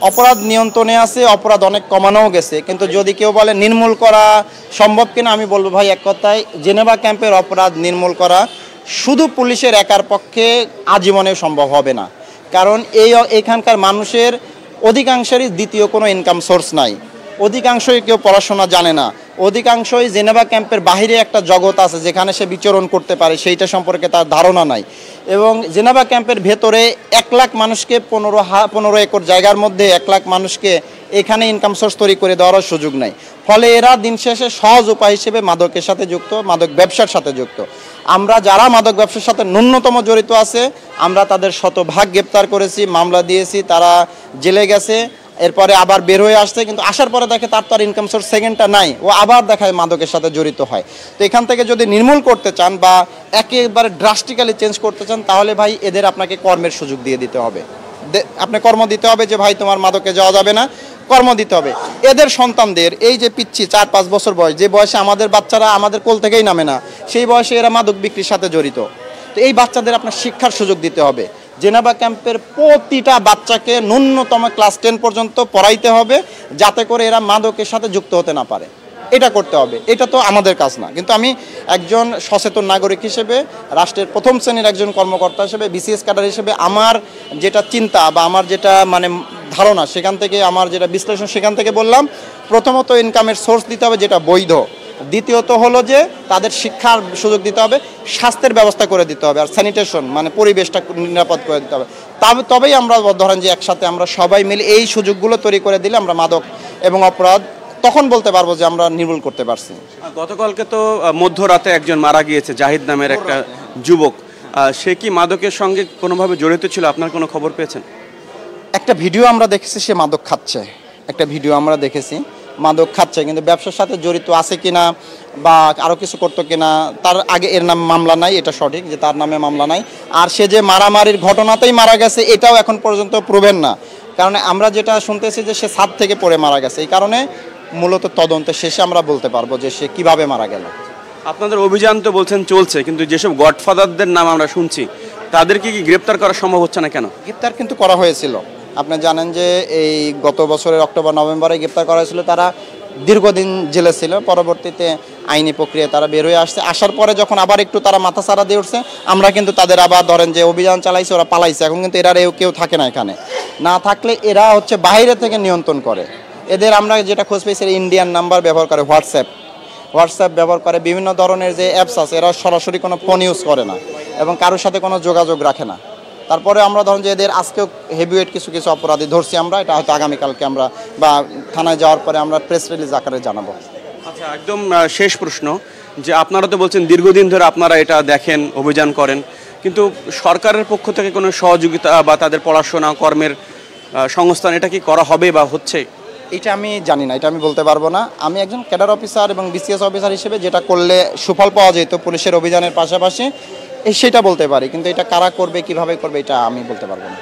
অপরাধ নিয়ন্ত্রণে আছে, অপরাধ অনেক কমানোও গেছে, কিন্তু যদি কেউ বলে নির্মূল করা সম্ভব কিনা, আমি বলবো ভাই এক কথায় জেনেভা ক্যাম্পের অপরাধ নির্মূল করা শুধু পুলিশের একার পক্ষে আজীবনে সম্ভব হবে না। কারণ এখানকার মানুষের অধিকাংশেরই দ্বিতীয় কোনো ইনকাম সোর্স নাই, অধিকাংশই কেউ পড়াশোনা জানে না, অধিকাংশই জেনেভা ক্যাম্পের বাইরে একটা জগৎ আছে যেখানে সে বিচরণ করতে পারে, সেইটা সম্পর্কে তার ধারণা নাই। এবং জেনেভা ক্যাম্পের ভেতরে 1 লাখ মানুষকে 15 একর জায়গার মধ্যে 1 লাখ মানুষকে এখানে ইনকাম সোর্স তৈরি করে দেওয়ার সুযোগ নাই। ফলে এরা দিন শেষে সহজ উপায় হিসেবে মাদকের সাথে যুক্ত, মাদক ব্যবসার সাথে যুক্ত। আমরা যারা মাদক ব্যবসার সাথে ন্যূনতম জড়িত আছে আমরা তাদের শতভাগ গ্রেপ্তার করেছি, মামলা দিয়েছি, তারা জেলে গেছে, এরপরে আবার বের হয়ে আসছে, কিন্তু আসার পরে দেখে তার তো আর ইনকাম সোর্স সেকেন্ডটা নাই, ও আবার দেখায় মাদকের সাথে জড়িত হয়। তো এখান থেকে যদি নির্মূল করতে চান বা একেবারে ড্রাস্টিক্যালি চেঞ্জ করতে চান, তাহলে ভাই এদের আপনাকে কর্মের সুযোগ দিয়ে দিতে হবে, আপনি কর্ম দিতে হবে, যে ভাই তোমার মাদকে যাওয়া যাবে না, কর্ম দিতে হবে। এদের সন্তানদের এই যে পিচ্ছি 4-5 বছর বয়স, যে বয়সে আমাদের বাচ্চারা আমাদের কোল থেকেই নামে না, সেই বয়সে এরা মাদক বিক্রির সাথে জড়িত। তো এই বাচ্চাদের আপনার শিক্ষার সুযোগ দিতে হবে। জেনেভা ক্যাম্পের প্রতিটা বাচ্চাকে ন্যূনতম ক্লাস 10 পর্যন্ত পড়াইতে হবে, যাতে করে এরা মাদকের সাথে যুক্ত হতে না পারে। এটা করতে হবে, এটা তো আমাদের কাজ না, কিন্তু আমি একজন সচেতন নাগরিক হিসেবে, রাষ্ট্রের প্রথম শ্রেণীর একজন কর্মকর্তা হিসেবে, বিসিএস ক্যাডার হিসেবে আমার যেটা চিন্তা বা আমার যেটা মানে ধারণা, সেখান থেকে আমার যেটা বিশ্লেষণ, সেখান থেকে বললাম প্রথমত ইনকামের সোর্স দিতে হবে যেটা বৈধ, দ্বিতীয়ত হলো যে তাদের শিক্ষার সুযোগ দিতে হবে, স্বাস্থ্যের ব্যবস্থা করে দিতে হবে, আর স্যানিটেশন মানে পরিবেশটা নিরাপদ করে দিতে হবে। তবেই আমরা ধরেন যে একসাথে আমরা সবাই মিলে এই সুযোগগুলো তৈরি করে দিলে আমরা মাদক এবং অপরাধ তখন বলতে পারবো যে আমরা নির্মূল করতে পারছি। গতকালকে তো মধ্যরাতে একজন মারা গিয়েছে, জাহিদ নামের একটা যুবক, সে কি মাদকের সঙ্গে কোনোভাবে জড়িত ছিল? আপনার কোনো খবর পেয়েছেন? একটা ভিডিও আমরা দেখেছি, সে মাদক খাচ্ছে, একটা ভিডিও আমরা দেখেছি মাদক খাচ্ছে, কিন্তু ব্যবসার সাথে জড়িত আছে কিনা বা আরও কিছু করতো কিনা তার আগে এর নামে মামলা নাই, এটা সঠিক যে তার নামে মামলা নাই। আর সে যে মারামারির ঘটনাতেই মারা গেছে এটাও এখন পর্যন্ত প্রুভেন না, কারণ আমরা যেটা শুনতেছি যে সে ছাদ থেকে পড়ে মারা গেছে। এই কারণে মূলত তদন্তের শেষে আমরা বলতে পারবো যে সে কিভাবে মারা গেল। আপনাদের অভিযান তো বলছেন চলছে, কিন্তু যেসব গডফাদারদের নাম আমরা শুনছি তাদেরকে কি গ্রেপ্তার করা সম্ভব হচ্ছে না কেন? গ্রেপ্তার কিন্তু করা হয়েছিল, আপনি জানেন যে এই গত বছরের অক্টোবর-নভেম্বরে গ্রেপ্তার করা হয়েছিল। তারা দীর্ঘদিন জেলে ছিল, পরবর্তীতে আইনি প্রক্রিয়া তারা বের হয়ে আসছে। আসার পরে যখন আবার একটু তারা মাথা ছাড়া দিয়ে উঠছে, আমরা কিন্তু তাদের আবার ধরেন যে অভিযান চালাইছে, ওরা পালাইছে। এখন কিন্তু এরা কেউ থাকে না এখানে, না থাকলে এরা হচ্ছে বাইরে থেকে নিয়ন্ত্রণ করে। এদের আমরা যেটা খোঁজ পেয়েছি ইন্ডিয়ান নাম্বার ব্যবহার করে, হোয়াটসঅ্যাপ ব্যবহার করে, বিভিন্ন ধরনের যে অ্যাপস আছে, এরা সরাসরি কোনো ফোন ইউজ করে না এবং কারোর সাথে কোনো যোগাযোগ রাখে না। তারপরে আমরা ধরুন যে এদের আজকেও হেভিওয়েট কিছু অপরাধী ধরছি আমরা, এটা হয়তো আগামীকালকে আমরা বা থানায় যাওয়ার পরে আমরা প্রেস রিলিজ আকারে জানাবো। আচ্ছা, একদম শেষ প্রশ্ন, যে আপনারা তো বলছেন দীর্ঘদিন ধরে আপনারা এটা দেখেন, অভিযান করেন, কিন্তু সরকারের পক্ষ থেকে কোনো সহযোগিতা বা তাদের পড়াশোনা কর্মের সংস্থান এটা কি করা হবে বা হচ্ছে? এটা আমি জানি না, এটা আমি বলতে পারবো না। আমি একজন ক্যাডার অফিসার এবং বিসিএস অফিসার হিসেবে যেটা করলে সুফল পাওয়া যেত পুলিশের অভিযানের পাশাপাশি সেটা বলতে পারি, কিন্তু এটা কারা করবে, কিভাবে করবে, এটা আমি বলতে পারবো না।